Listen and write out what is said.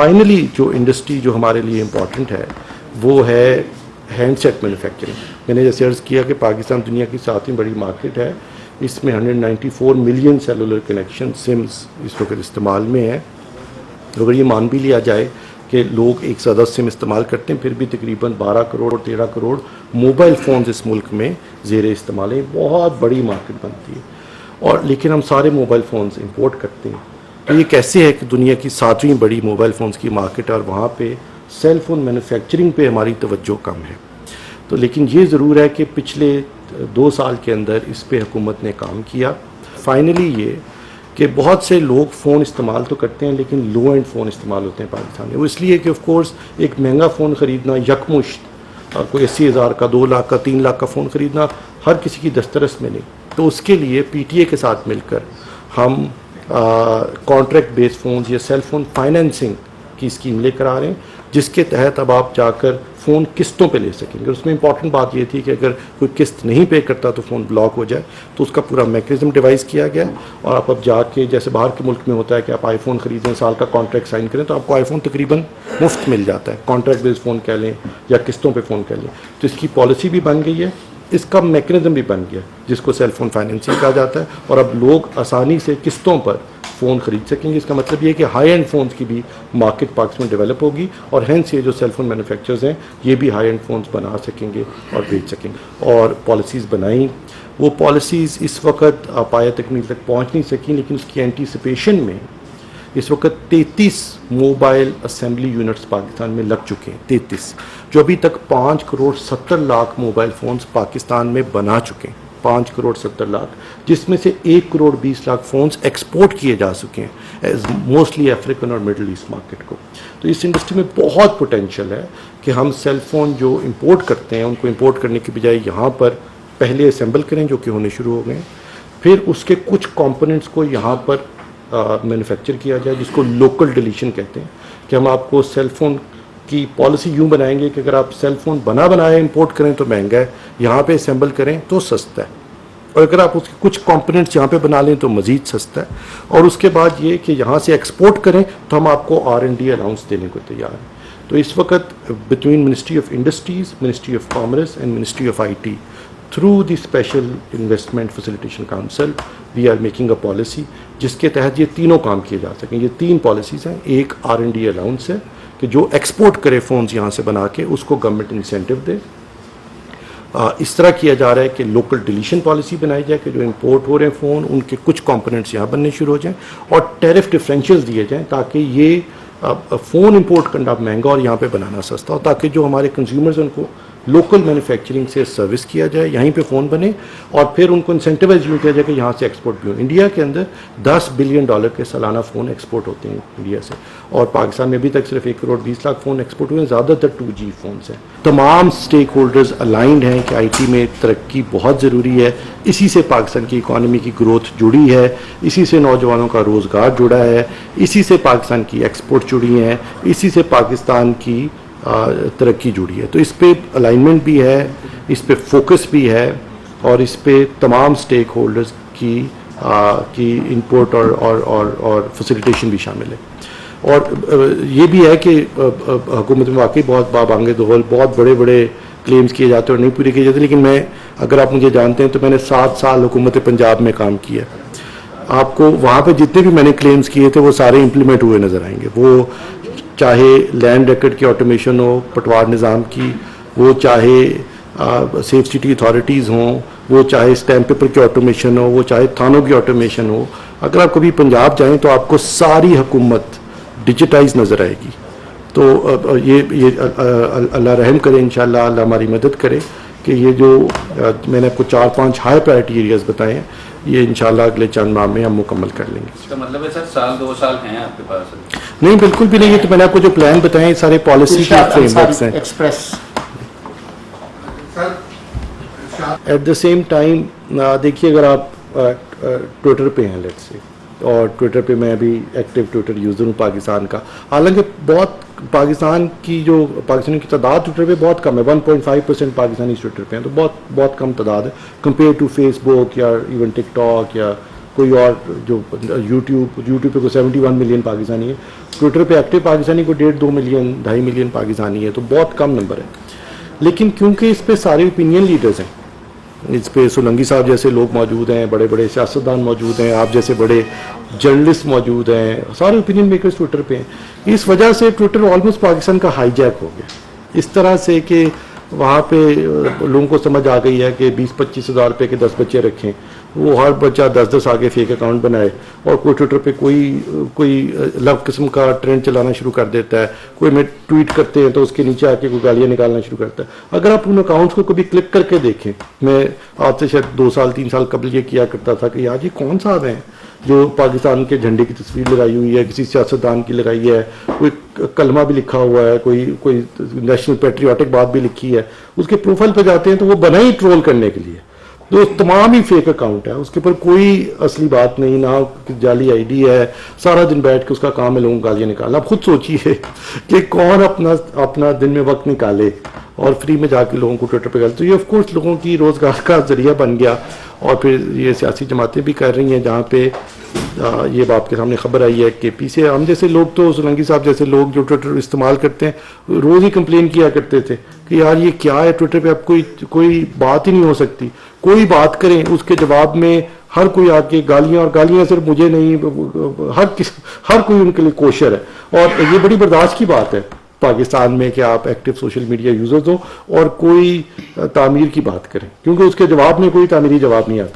Finally जो industry जो हमारे लिए इम्पॉर्टेंट है वो है हैंडसेट मैन्युफैक्चरिंग। मैंने जैसे अर्ज़ किया कि पाकिस्तान दुनिया की 7वीं बड़ी मार्केट है, इसमें 194 मिलियन सेलुलर कनेक्शन सिम्स इस वक्त इस्तेमाल में है। अगर ये मान भी लिया जाए कि लोग एक से 10 सिम इस्तेमाल करते हैं, फिर भी तकरीबन 12 करोड़ 13 करोड़ मोबाइल फ़ोन्स इस मुल्क में ज़ेर इस्तेमाल है। बहुत बड़ी मार्केट बनती है, और लेकिन हम सारे मोबाइल फ़ोन्स इंपोर्ट करते हैं। तो ये कैसे है कि दुनिया की 7वीं बड़ी मोबाइल फ़ोन्स की मार्केट है और वहाँ पे सेल फ़ोन मैन्युफैक्चरिंग पे हमारी तवज्जो कम है। तो लेकिन ये ज़रूर है कि पिछले 2 साल के अंदर इस पे हुकूमत ने काम किया। फाइनली ये कि बहुत से लोग फ़ोन इस्तेमाल तो करते हैं लेकिन लो एंड फ़ोन इस्तेमाल होते हैं पाकिस्तान में। वो इसलिए कि ऑफ कोर्स एक महंगा फ़ोन ख़रीदना यकमुश्त कोई 80,000 का, 2 लाख का, 3 लाख का फ़ोन ख़रीदना हर किसी की दस्तरस में नहीं। तो उसके लिए PTA के साथ मिलकर हम कॉन्ट्रैक्ट बेस्ड फ़ोन या सेल फ़ोन फाइनेंसिंग की स्कीम लेकर आ रहे हैं, जिसके तहत अब आप जाकर फ़ोन किस्तों पे ले सकेंगे। उसमें इंपॉर्टेंट बात ये थी कि अगर कोई किस्त नहीं पे करता तो फ़ोन ब्लॉक हो जाए, तो उसका पूरा मैकेनिज्म डिवाइस किया गया। और आप अब जाके जैसे बाहर के मुल्क में होता है कि आप आईफोन ख़रीदें, साल का कॉन्ट्रैक्ट साइन करें तो आपको आईफोन तकरीबन मुफ्त मिल जाता है, कॉन्ट्रैक्ट बेस्ड फ़ोन कह लें या किस्तों पर फ़ोन कह लें। तो इसकी पॉलिसी भी बन गई है, इसका मैकेनिज्म भी बन गया जिसको सेल फ़ोन फाइनेंसिंग कहा जाता है, और अब लोग आसानी से किस्तों पर फ़ोन ख़रीद सकेंगे। इसका मतलब ये है कि हाई एंड फ़ोन्स की भी मार्केट पाकिस्तान में डेवलप होगी, और हैंस ये जो सेल फ़ोन मैन्युफैक्चरर्स हैं ये भी हाई एंड फ़ोन्स बना सकेंगे और बेच सकेंगे। और पॉलिसीज़ बनाई, वो पॉलिसीज़ इस वक्त पाया तकमील तक पहुँच नहीं सकी, लेकिन उसकी एंटीसिपेशन में इस वक्त 33 मोबाइल असेंबली यूनिट्स पाकिस्तान में लग चुके हैं। 33 जो अभी तक 5 करोड़ 70 लाख मोबाइल फ़ोन्स पाकिस्तान में बना चुके हैं। 5 करोड़ 70 लाख, जिसमें से 1 करोड़ 20 लाख फ़ोन्स एक्सपोर्ट किए जा चुके हैं मोस्टली अफ्रीकन और मिडल ईस्ट मार्केट को। तो इस इंडस्ट्री में बहुत पोटेंशियल है कि हम सेल फ़ोन जो इंपोर्ट करते हैं उनको इंपोर्ट करने की बजाय यहाँ पर पहले असेंबल करें, जो कि होने शुरू हो गए हैं, फिर उसके कुछ कंपोनेंट्स को यहाँ पर मैन्युफैक्चर किया जाए, जिसको लोकल डिलीशन कहते हैं। कि हम आपको सेल फ़ोन की पॉलिसी यूँ बनाएंगे कि अगर आप सेल फ़ोन बनाया इंपोर्ट करें तो महंगा है, यहाँ पे असेंबल करें तो सस्ता है, और अगर आप उसके कुछ कंपोनेंट्स यहाँ पे बना लें तो मज़ीद सस्ता है। और उसके बाद ये कि यहाँ से एक्सपोर्ट करें तो हम आपको R&D अलाउंस देने को तैयार हैं। तो इस वक्त between ministry of industries, ministry of commerce and ministry of IT, through the special investment facilitation council we are making a policy जिसके तहत ये तीनों काम किए जा सकें। ये 3 पॉलिसीज़ हैं। एक R&D अलाउंस है कि जो एक्सपोर्ट करे फ़ोन्स यहाँ से बना के उसको गवर्नमेंट इंसेंटिव दे। इस तरह किया जा रहा है कि लोकल डिलीशन पॉलिसी बनाई जाए कि जो इंपोर्ट हो रहे हैं फ़ोन उनके कुछ कंपोनेंट्स यहाँ बनने शुरू हो जाएं, और टैरिफ डिफरेंशियल्स दिए जाएं ताकि ये फ़ोन इंपोर्ट करना महंगा और यहाँ पे बनाना सस्ता हो, ताकि जो हमारे कंज्यूमर्स हैं उनको लोकल मैन्युफैक्चरिंग से सर्विस किया जाए, यहीं पे फ़ोन बने, और फिर उनको इंसेंटिवाइज यूँ किया जाए कि यहाँ से एक्सपोर्ट भी हो। इंडिया के अंदर $10 बिलियन के सालाना फ़ोन एक्सपोर्ट होते हैं इंडिया से, और पाकिस्तान में अभी तक सिर्फ 1 करोड़ 20 लाख फ़ोन एक्सपोर्ट हुए हैं, ज़्यादातर 2G फ़ोन्स हैं। तमाम स्टेक होल्डर्स अलाइंड हैं कि IT में तरक्की बहुत ज़रूरी है, इसी से पाकिस्तान की इकॉनमी की ग्रोथ जुड़ी है, इसी से नौजवानों का रोज़गार जुड़ा है, इसी से पाकिस्तान की एक्सपोर्ट जुड़ी हैं, इसी से पाकिस्तान की तरक्की जुड़ी है। तो इस पे अलाइनमेंट भी है, इस पे फोकस भी है, और इस पे तमाम स्टेक होल्डर्स की इनपुट और फैसिलिटेशन भी शामिल है। और ये भी है कि हुकूमत में वाकई बहुत बाबांगे दौल बहुत बड़े बड़े क्लेम्स किए जाते हैं और नहीं पूरे किए जाते, लेकिन मैं, अगर आप मुझे जानते हैं तो मैंने 7 साल हुकूमत पंजाब में काम किया। आपको वहाँ पे जितने भी मैंने क्लेम्स किए थे वो सारे इम्प्लीमेंट हुए नज़र आएंगे। वो चाहे लैंड रिकॉर्ड की ऑटोमेशन हो पटवार निज़ाम की, वो चाहे सेफ सिटी अथॉरिटीज़ हों, वो चाहे स्टैम्प पेपर की ऑटोमेशन हो, वो चाहे थानों की ऑटोमेशन हो। अगर आप कभी पंजाब जाएं तो आपको सारी हुकूमत डिजिटाइज नज़र आएगी। तो ये अल्लाह रहम करे, इंशाल्लाह अल्लाह हमारी मदद करे कि ये जो मैंने आपको 4-5 हाई प्रायोरिटी एरियाज़ बताए हैं, ये इंशाल्लाह अगले चंद माह में हम मुकम्मल कर लेंगे। इसका मतलब है सर 1-2 साल हैं आपके पास? नहीं, बिल्कुल भी नहीं है। तो मैंने आपको जो प्लान बताए सारे पॉलिसी के फ्रेमवर्क्स हैं। Express at the same time देखिए, अगर आप ट्विटर पे हैं लेट्स से, और ट्विटर पे मैं अभी एक्टिव ट्विटर यूज़र हूँ पाकिस्तान का, हालांकि बहुत पाकिस्तान की जो पाकिस्तानी की तादाद ट्विटर पे बहुत कम है, 1.5% पाकिस्तानी ट्विटर पे हैं, तो बहुत बहुत कम तादाद है कंपेयर टू फेसबुक या इवन टिकटॉक या कोई और जो यूट्यूब पे कोई 71 मिलियन पाकिस्तानी है, ट्विटर पे एक्टिव पाकिस्तानी को 1.5-2 मिलियन 2.5 मिलियन पाकिस्तानी है, तो बहुत कम नंबर है। लेकिन क्योंकि इस पे सारे ओपिनियन लीडर्स हैं, इस पे सोलंकी साहब जैसे लोग मौजूद हैं, बड़े बड़े सियासतदान मौजूद हैं, आप जैसे बड़े जर्नलिस्ट मौजूद हैं, सारे ओपिनियन मेकर्स ट्विटर पे हैं। इस वजह से ट्विटर ऑलमोस्ट पाकिस्तान का हाईजैक हो गया, इस तरह से कि वहाँ पे लोगों को समझ आ गई है कि 20-25 हज़ार रुपये के 10 बच्चे रखें, वो हर बच्चा 10-10 आगे फेक अकाउंट बनाए और कोई ट्विटर पे कोई लव किस्म का ट्रेंड चलाना शुरू कर देता है। कोई में ट्वीट करते हैं तो उसके नीचे आके कोई गालियाँ निकालना शुरू करता है। अगर आप उन अकाउंट्स को कभी क्लिक करके देखें, मैं आज से शायद 2 साल 3 साल कबल ये किया करता था कि यार ये कौन साहब हैं जो पाकिस्तान के झंडे की तस्वीर लगाई हुई है, किसी सियासतदान की लगाई है, कोई कलमा भी लिखा हुआ है, कोई नेशनल पेट्रियाटिक बात भी लिखी है, उसके प्रोफाइल पर जाते हैं तो वो बना ही ट्रोल करने के लिए। तो तमाम ही फेक अकाउंट है, उसके ऊपर कोई असली बात नहीं, ना जाली आईडी है, सारा दिन बैठ के उसका काम है लोगों को गालियाँ निकालना। आप खुद सोचिए कि कौन अपना दिन में वक्त निकाले और फ्री में जाके लोगों को ट्विटर पे गाली। तो ये ऑफ कोर्स लोगों की रोजगार का जरिया बन गया और फिर ये सियासी जमातें भी कर रही हैं, जहाँ पे ये बात के सामने खबर आई है कि पीछे हम जैसे लोग, तो सोलंकी साहब जैसे लोग जो ट्विटर इस्तेमाल करते हैं, रोज ही कंप्लेन किया करते थे कि यार ये क्या है, ट्विटर पे अब कोई बात ही नहीं हो सकती, कोई बात करें उसके जवाब में हर कोई आके गालियां, और गालियां सिर्फ मुझे नहीं, हर कोई उनके लिए कोशर है। और ये बड़ी बर्दाश्त की बात है पाकिस्तान में कि आप एक्टिव सोशल मीडिया यूजर्स हो और कोई तामीर की बात करें, क्योंकि उसके जवाब में कोई तामीरी जवाब नहीं आता।